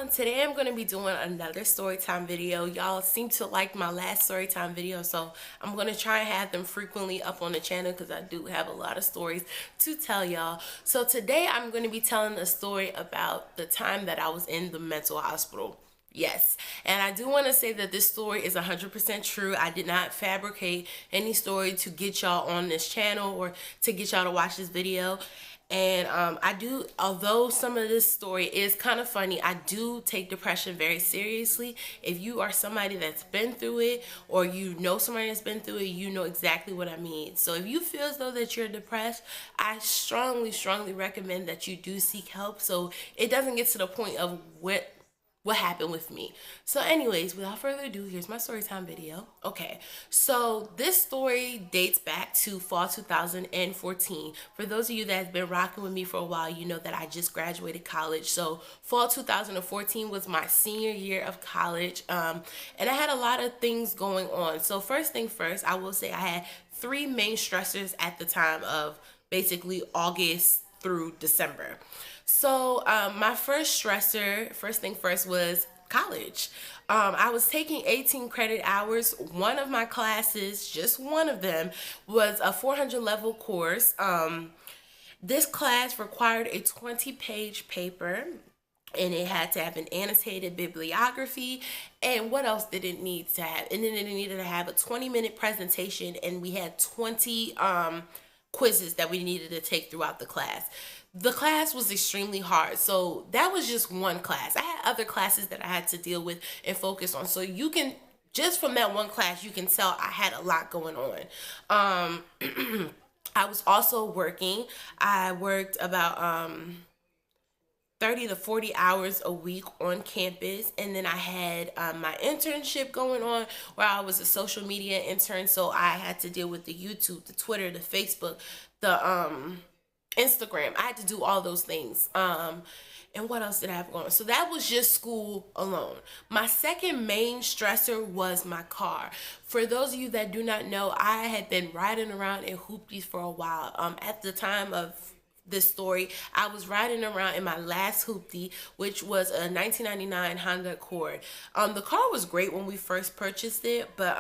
and today I'm going to be doing another storytime video. Y'all seem to like my last storytime video, so I'm going to try and have them frequently up on the channel because I do have a lot of stories to tell y'all. So today I'm going to be telling a story about the time that I was in the mental hospital. Yes, and I do want to say that this story is 100% true. I did not fabricate any story to get y'all on this channel or to get y'all to watch this video. And although some of this story is kind of funny, I do take depression very seriously. If you are somebody that's been through it, or you know somebody that's been through it, you know exactly what I mean. So if you feel as though that you're depressed, I strongly recommend that you do seek help so it doesn't get to the point of what happened with me. So anyways, without further ado, here's my story time video. Okay, so this story dates back to fall 2014. For those of you that have been rocking with me for a while, you know that I just graduated college. So fall 2014 was my senior year of college, and I had a lot of things going on. So first thing first, I will say I had three main stressors at the time of basically August through December. So my first stressor, first thing first, was college. I was taking 18 credit hours. One of my classes, just one of them, was a 400 level course. This class required a 20-page paper, and it had to have an annotated bibliography. And what else did it need to have? And then it needed to have a 20-minute presentation, and we had 20 quizzes that we needed to take throughout the class. The class was extremely hard, so that was just one class. I had other classes that I had to deal with and focus on, so you can, just from that one class, you can tell I had a lot going on. I was also working. I worked about 30 to 40 hours a week on campus, and then I had my internship going on where I was a social media intern, so I had to deal with the YouTube, the Twitter, the Facebook, the Instagram. I had to do all those things. And what else did I have going on? So that was just school alone. My second main stressor was my car. For those of you that do not know, I had been riding around in hoopties for a while. At the time of this story, I was riding around in my last hoopty, which was a 1999 Honda Accord. The car was great when we first purchased it, but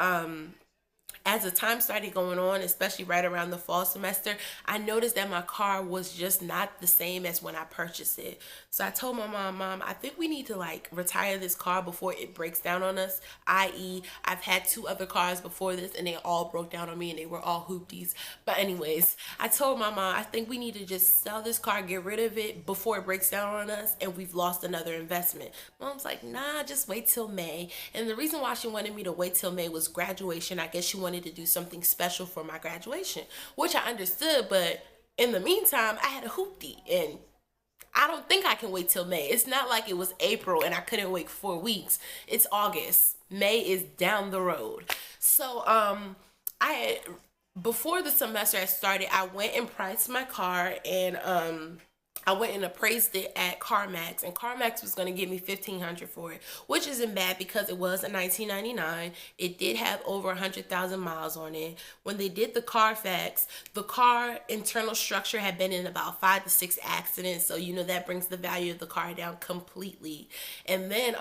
as the time started going on, especially right around the fall semester, I noticed that my car was just not the same as when I purchased it. So I told my mom, I think we need to like retire this car before it breaks down on us. I.e., I've had two other cars before this and they all broke down on me and they were all hoopties. But anyways, I told my mom, I think we need to just sell this car, get rid of it before it breaks down on us and we've lost another investment. Mom's like, nah, just wait till May. And the reason why she wanted me to wait till May was graduation. I guess she wanted to do something special for my graduation, which I understood, but in the meantime, I had a hoopty, and I don't think I can wait till May. It's not like it was April and I couldn't wait 4 weeks. It's August. May is down the road. So before the semester had started, I went and priced my car, and I went and appraised it at CarMax, and CarMax was going to give me $1,500 for it, which isn't bad because it was a 1999. It did have over 100,000 miles on it. When they did the Carfax, the car internal structure had been in about 5 to 6 accidents, so you know that brings the value of the car down completely. And then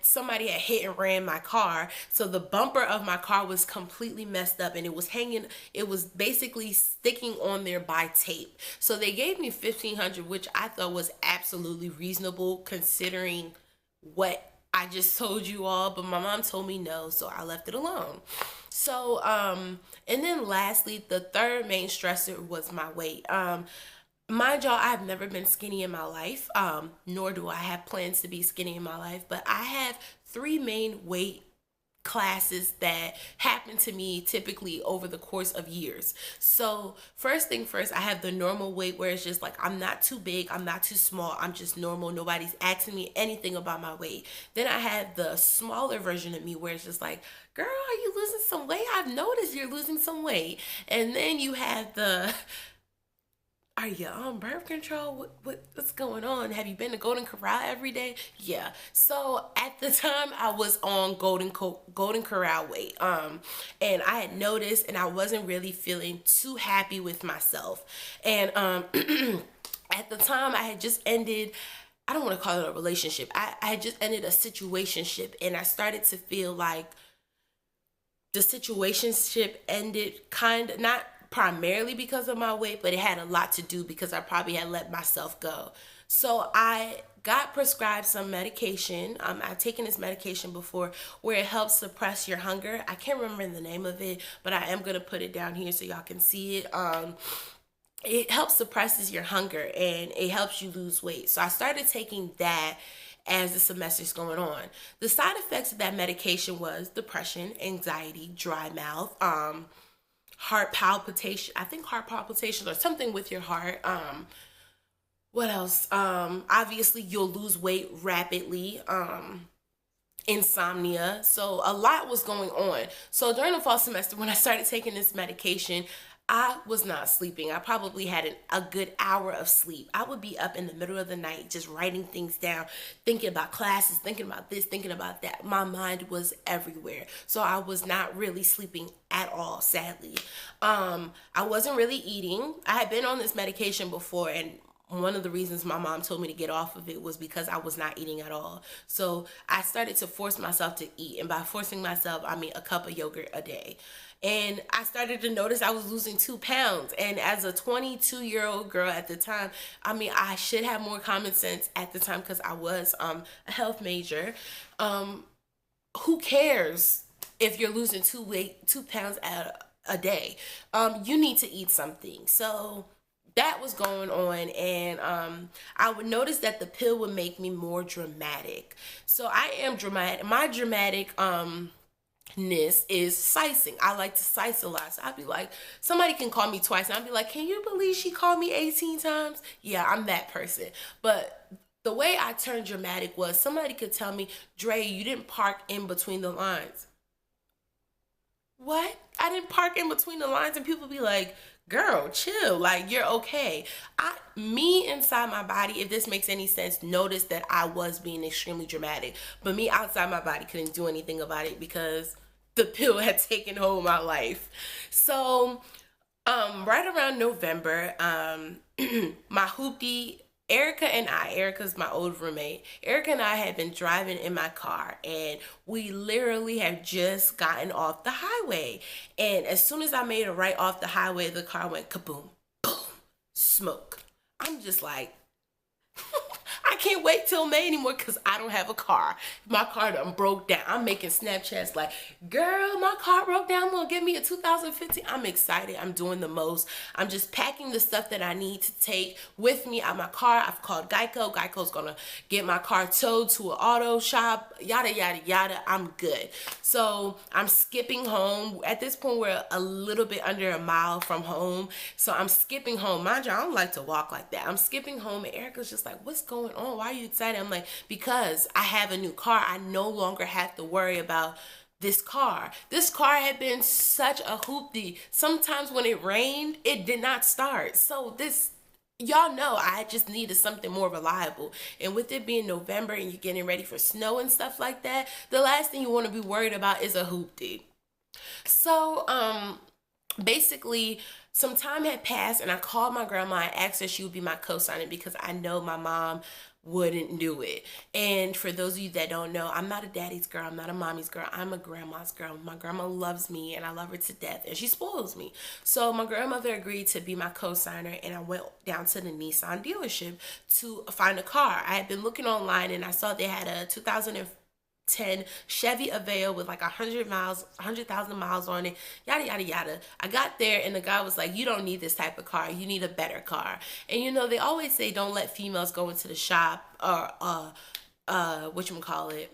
somebody had hit and ran my car, so the bumper of my car was completely messed up, and it was basically sticking on there by tape. So they gave me $1,500, which I thought was absolutely reasonable considering what I just told you all, but my mom told me no, so I left it alone. So and then lastly, the third main stressor was my weight. Mind y'all, I've never been skinny in my life, nor do I have plans to be skinny in my life, but I have three main weight classes that happen to me typically over the course of years. So first thing first, I have the normal weight where it's just like I'm not too big, I'm not too small, I'm just normal. Nobody's asking me anything about my weight. Then I have the smaller version of me where it's just like, girl, are you losing some weight? I've noticed you're losing some weight. And then you have the, are you on birth control? What's going on? Have you been to Golden Corral every day? Yeah. So at the time I was on Golden Corral weight. And I had noticed and I wasn't really feeling too happy with myself. And at the time I had just ended I don't want to call it a relationship. I just ended a situationship, and I started to feel like the situationship ended kind of not primarily because of my weight, but it had a lot to do because I probably had let myself go. So I got prescribed some medication. I've taken this medication before where it helps suppress your hunger. I can't remember the name of it, but I am going to put it down here so y'all can see it. It helps suppresses your hunger and it helps you lose weight. So I started taking that as the semester's going on. The side effects of that medication was depression, anxiety, dry mouth, heart palpitation. I think heart palpitations or something with your heart. What else? Obviously you'll lose weight rapidly. Insomnia. So a lot was going on. So during the fall semester, when I started taking this medication, I was not sleeping. I probably had a good hour of sleep. I would be up in the middle of the night just writing things down, thinking about classes, thinking about this, thinking about that. My mind was everywhere. So I was not really sleeping at all, sadly. I wasn't really eating. I had been on this medication before, and one of the reasons my mom told me to get off of it was because I was not eating at all. So I started to force myself to eat. And by forcing myself, I mean a cup of yogurt a day. And I started to notice I was losing 2 pounds. And as a 22-year-old girl at the time, I mean, I should have more common sense at the time because I was a health major. Who cares if you're losing 2 pounds a day? You need to eat something. So that was going on, and I would notice that the pill would make me more dramatic. So I am dramatic. My dramatic is sizing. I like to size a lot. So I'd be like, somebody can call me twice, and I'd be like, can you believe she called me 18 times? Yeah, I'm that person. But the way I turned dramatic was somebody could tell me, Drea, you didn't park in between the lines. What? I didn't park in between the lines, and people be like, girl, chill, like you're okay. Me inside my body, if this makes any sense, noticed that I was being extremely dramatic, but me outside my body couldn't do anything about it because the pill had taken hold of my life. So right around November, my hoopty Erica's my old roommate. Erica and I had been driving in my car, and we literally had just gotten off the highway. And as soon as I made a right off the highway, the car went kaboom, boom, smoke. I'm just like, I can't wait till May anymore because I don't have a car. My car done broke down. I'm making Snapchats like, girl, my car broke down. I'm gonna give me a 2015. I'm excited. I'm doing the most. I'm just packing the stuff that I need to take with me out my car. I've called Geico. Geico's gonna get my car towed to an auto shop. Yada, yada, yada. I'm good. So I'm skipping home. At this point, we're a little bit under a mile from home. So I'm skipping home. Mind you, I don't like to walk like that. I'm skipping home, and Erica's just like, what's going on? Why are you excited? I'm like, because I have a new car. I no longer have to worry about this car. This car had been such a hoopty. Sometimes when it rained, it did not start. So y'all know I just needed something more reliable. And with it being November and you're getting ready for snow and stuff like that, the last thing you want to be worried about is a hoopty. So, basically, some time had passed, and I called my grandma and asked her she would be my co-signer because I know my mom wouldn't do it. And for those of you that don't know, I'm not a daddy's girl. I'm not a mommy's girl. I'm a grandma's girl. My grandma loves me, and I love her to death, and she spoils me. So my grandmother agreed to be my co-signer, and I went down to the Nissan dealership to find a car. I had been looking online, and I saw they had a 2010 Chevy Aveo with like 100,000 miles on it, yada yada yada. I got there, and the guy was like, you don't need this type of car, you need a better car. And you know, they always say don't let females go into the shop or whatchamacallit,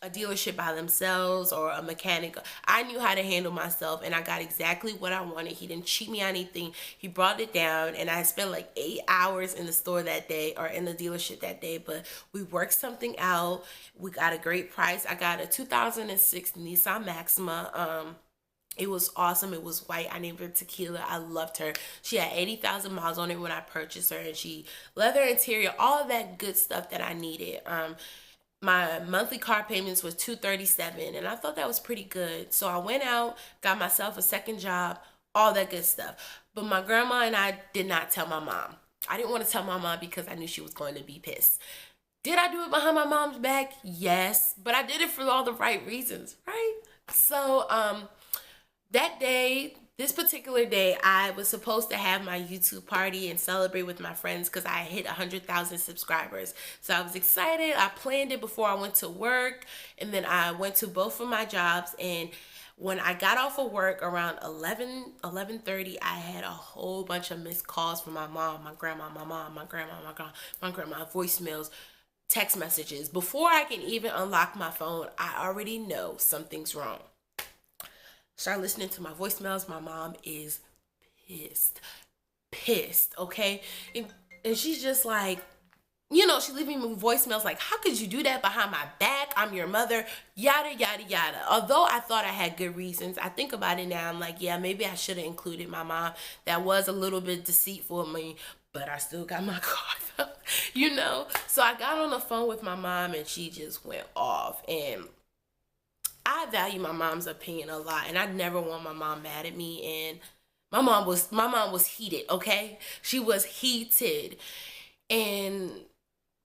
a dealership by themselves or a mechanic. I knew how to handle myself, and I got exactly what I wanted. He didn't cheat me on anything. He brought it down, and I spent like 8 hours in the store that day, or in the dealership that day, but we worked something out. We got a great price. I got a 2006 Nissan Maxima. It was awesome. It was white. I named her Tequila. I loved her. She had 80,000 miles on it when I purchased her, and she leather interior, all of that good stuff that I needed. My monthly car payments was $237, and I thought that was pretty good. So I went out, got myself a second job, all that good stuff. But my grandma and I did not tell my mom. I didn't want to tell my mom because I knew she was going to be pissed. Did I do it behind my mom's back? Yes, but I did it for all the right reasons, right? So that day, this particular day, I was supposed to have my YouTube party and celebrate with my friends because I hit 100,000 subscribers. So I was excited. I planned it before I went to work, and then I went to both of my jobs. And when I got off of work around 11:30, I had a whole bunch of missed calls from my mom, my grandma, my mom, my grandma, voicemails, text messages. Before I can even unlock my phone, I already know something's wrong. Start listening to my voicemails. My mom is pissed, okay? And she's just like, she's leaving me voicemails like, how could you do that behind my back? I'm your mother, yada, yada, yada. Although I thought I had good reasons, I think about it now, I'm like, yeah, maybe I should have included my mom. That was a little bit deceitful of me, but I still got my card, So I got on the phone with my mom, and she just went off. And I value my mom's opinion a lot, and I never want my mom mad at me. And my mom was heated, okay? She was heated. And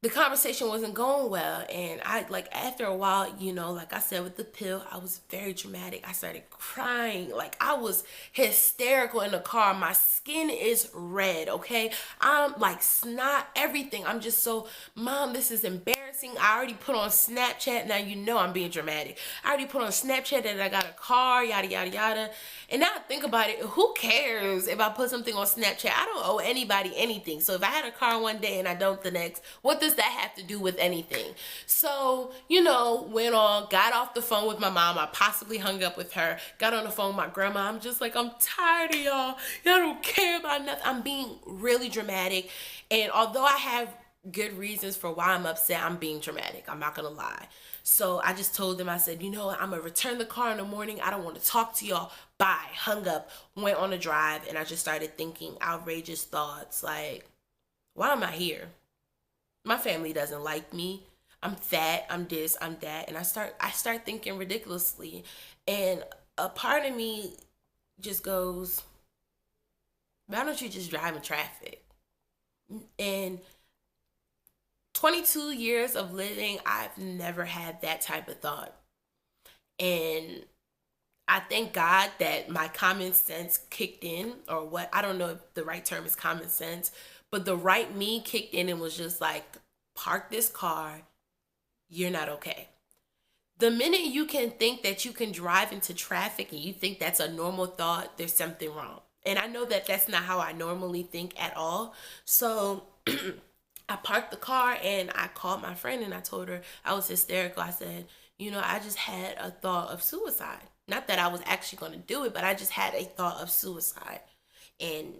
the conversation wasn't going well, and I, like, after a while, like I said, with the pill, I was very dramatic. I started crying. Like, I was hysterical in the car. My skin is red, okay? I'm like snot, everything. I'm just so, Mom, this is embarrassing. I already put on Snapchat. Now I'm being dramatic. I already put on Snapchat that I got a car, yada, yada, yada. And now I think about it, who cares if I put something on Snapchat? I don't owe anybody anything. So if I had a car one day and I don't the next, what does that have to do with anything? So, went on, got off the phone with my mom. I possibly hung up with her, got on the phone with my grandma. I'm just like, I'm tired of y'all. Y'all don't care about nothing. I'm being really dramatic. And although I have good reasons for why I'm upset, I'm being dramatic. I'm not going to lie. So I just told them, I said, I'm going to return the car in the morning. I don't want to talk to y'all. Bye. Hung up, went on a drive, and I just started thinking outrageous thoughts like, why am I here? My family doesn't like me. I'm fat, I'm this, I'm that. And I start thinking ridiculously. And a part of me just goes, why don't you just drive in traffic? And 22 years of living, I've never had that type of thought. And I thank God that my common sense kicked in, or what, I don't know if the right term is common sense, but the right me kicked in and was just like, park this car, you're not okay. The minute you can think that you can drive into traffic and you think that's a normal thought, there's something wrong. And I know that that's not how I normally think at all. So I parked the car and I called my friend and I told her, I was hysterical. I said, I just had a thought of suicide. Not that I was actually going to do it, but I just had a thought of suicide. And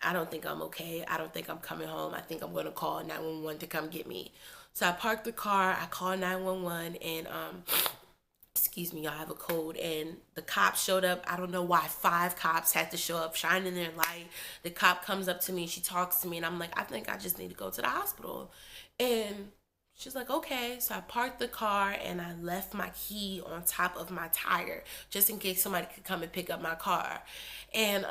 I don't think I'm okay. I don't think I'm coming home. I think I'm going to call 911 to come get me. So I parked the car. I called 911 and, excuse me, I have a cold. And the cops showed up. I don't know why 5 cops had to show up, shining their light. The cop comes up to me. She talks to me. And I'm like, I think I just need to go to the hospital. And she's like, okay. So I parked the car and I left my key on top of my tire just in case somebody could come and pick up my car. And,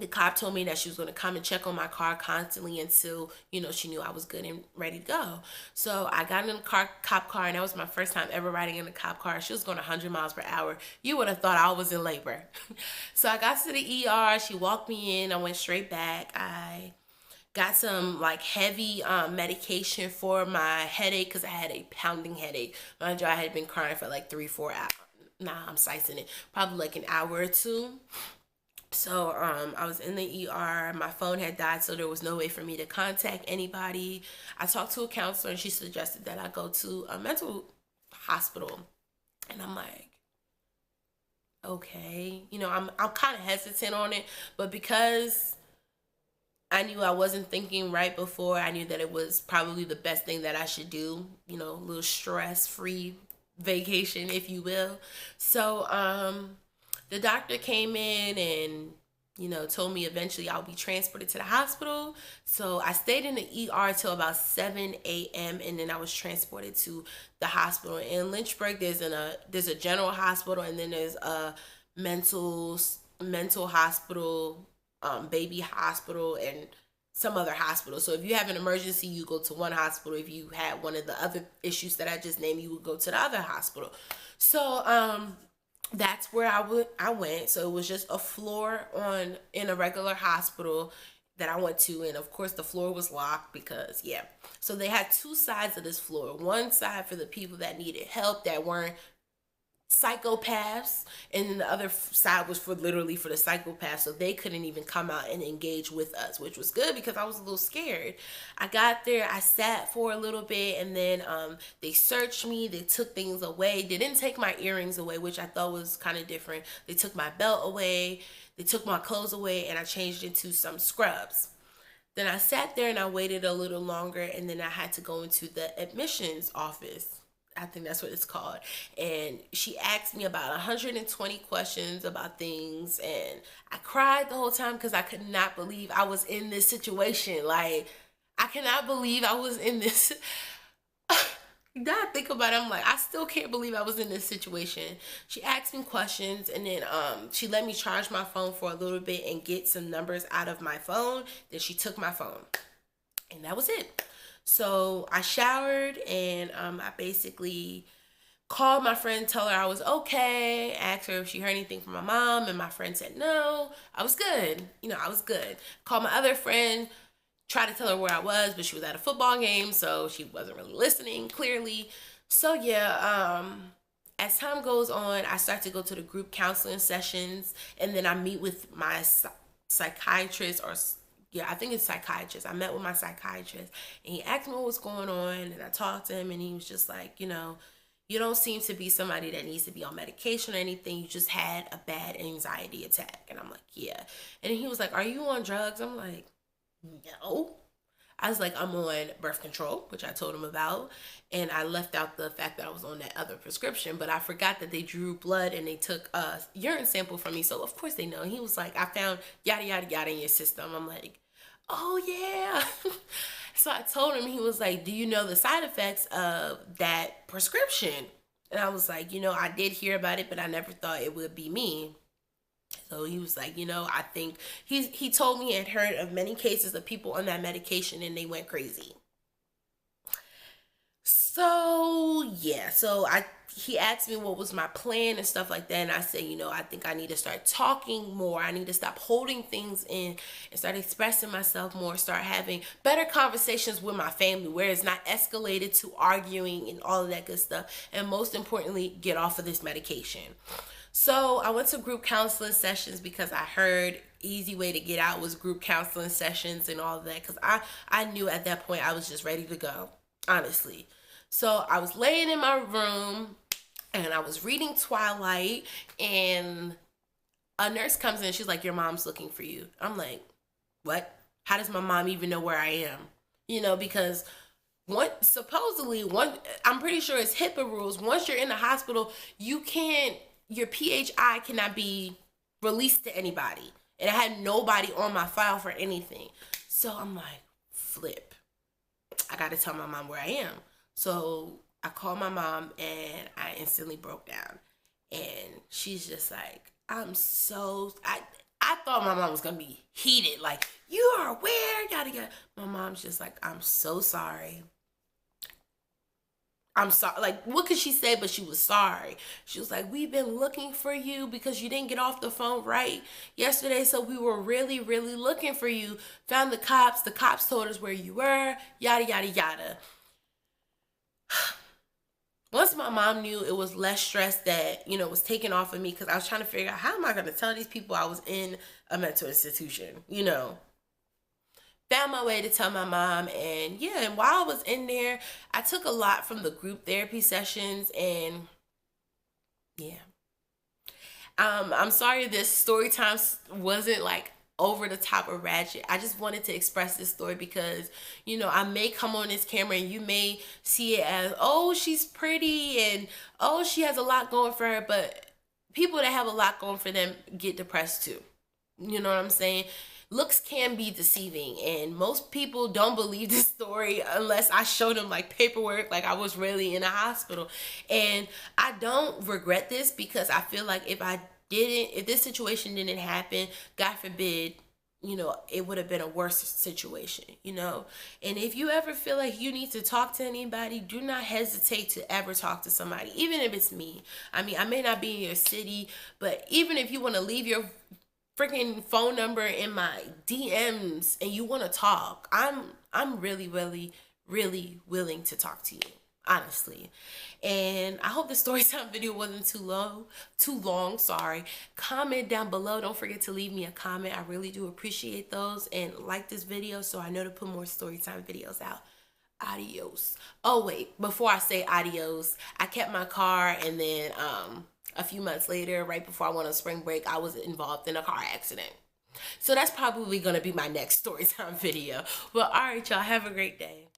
the cop told me that she was going to come and check on my car constantly until, she knew I was good and ready to go. So I got in the cop car, and that was my first time ever riding in a cop car. She was going 100 miles per hour. You would have thought I was in labor. So I got to the ER. She walked me in. I went straight back. I got some heavy medication for my headache because I had a pounding headache. Mind you, I had been crying for 3-4 hours. Nah, I'm sizing it. Probably an hour or two. So I was in the ER. My phone had died, so there was no way for me to contact anybody. I talked to a counselor, and she suggested that I go to a mental hospital. And I'm like, okay. I'm kind of hesitant on it, but because I knew I wasn't thinking right before, I knew that it was probably the best thing that I should do. A little stress-free vacation, if you will. So the doctor came in and, told me eventually I'll be transported to the hospital. So I stayed in the ER till about 7 a.m. and then I was transported to the hospital. In Lynchburg, there's a general hospital, and then there's a mental hospital, baby hospital, and some other hospital. So if you have an emergency, you go to one hospital. If you had one of the other issues that I just named, you would go to the other hospital. So that's where I went. So it was just a floor in a regular hospital that I went to, and of course the floor was locked because yeah. So they had two sides of this floor. One side for the people that needed help that weren't psychopaths, and then the other side was for literally for the psychopaths, so they couldn't even come out and engage with us, which was good because I was a little scared. I got there, I sat for a little bit, and then they searched me. They took things away. They didn't take my earrings away, which I thought was kind of different. They took my belt away, they took my clothes away, and I changed into some scrubs. Then I sat there and I waited a little longer, and then I had to go into the admissions office. I think that's what it's called. And she asked me about 120 questions about things, and I cried the whole time because I could not believe I was in this situation. Like, I cannot believe I was in this. Now I think about it, I'm like, I still can't believe I was in this situation. She asked me questions, and then she let me charge my phone for a little bit and get some numbers out of my phone. Then she took my phone, and that was it. So I showered, and I basically called my friend, tell her I was okay, asked her if she heard anything from my mom, and my friend said no, I was good. I was good. Called my other friend, tried to tell her where I was, but she was at a football game, so she wasn't really listening clearly. So yeah, as time goes on, I start to go to the group counseling sessions, and then I meet with my psychiatrist, or yeah, I think it's psychiatrist. I met with my psychiatrist, and he asked me what was going on, and I talked to him, and he was just like, you don't seem to be somebody that needs to be on medication or anything. You just had a bad anxiety attack. And I'm like, yeah. And he was like, are you on drugs? I'm like, no. I was like, I'm on birth control, which I told him about, and I left out the fact that I was on that other prescription, but I forgot that they drew blood and they took a urine sample from me, so of course they know. He was like, I found yada yada yada in your system. I'm like, oh yeah. So I told him, he was like, do you know the side effects of that prescription? And I was like, I did hear about it, but I never thought it would be me. So he was like, I think he told me he had heard of many cases of people on that medication and they went crazy. So yeah, he asked me what was my plan and stuff like that, and I said, I think I need to start talking more. I need to stop holding things in and start expressing myself more, start having better conversations with my family where it's not escalated to arguing and all of that good stuff, and most importantly, get off of this medication. So I went to group counseling sessions because I heard easy way to get out was group counseling sessions and all of that, because I knew at that point I was just ready to go, honestly. So I was laying in my room and I was reading Twilight, and a nurse comes in. She's like, your mom's looking for you. I'm like, what? How does my mom even know where I am? Because I'm pretty sure it's HIPAA rules. Once you're in the hospital, your PHI cannot be released to anybody. And I had nobody on my file for anything. So I'm like, flip. I got to tell my mom where I am. So I called my mom and I instantly broke down. And she's just like, I thought my mom was going to be heated. Like, you are where? Yada, yada. My mom's just like, I'm so sorry. I'm sorry. Like, what could she say? But she was sorry. She was like, we've been looking for you because you didn't get off the phone right yesterday. So we were really, really looking for you. Found the cops. The cops told us where you were. Yada, yada, yada. Once my mom knew, it was less stress that, was taken off of me, because I was trying to figure out, how am I going to tell these people I was in a mental institution, Found my way to tell my mom, and yeah, and while I was in there, I took a lot from the group therapy sessions, and yeah. I'm sorry this story time wasn't like over the top or ratchet. I just wanted to express this story because, I may come on this camera and you may see it as, oh, she's pretty and, oh, she has a lot going for her, but people that have a lot going for them get depressed too. You know what I'm saying? Looks can be deceiving, and most people don't believe this story unless I show them like paperwork, like I was really in a hospital. And I don't regret this, because I feel like if this situation didn't happen, God forbid, you know, it would have been a worse situation, you know. And if you ever feel like you need to talk to anybody, do not hesitate to ever talk to somebody, even if it's me. I mean, I may not be in your city, but even if you want to leave your freaking phone number in my DMs and you want to talk, I'm really, really, really willing to talk to you, honestly. And I hope the story time video wasn't too long, sorry. Comment down below. Don't forget to leave me a comment. I really do appreciate those. And like this video so I know to put more story time videos out. Adios. Oh wait, before I say adios, I kept my car, and then a few months later, right before I went on spring break, I was involved in a car accident. So that's probably gonna be my next story time video. Well, all right, y'all, have a great day.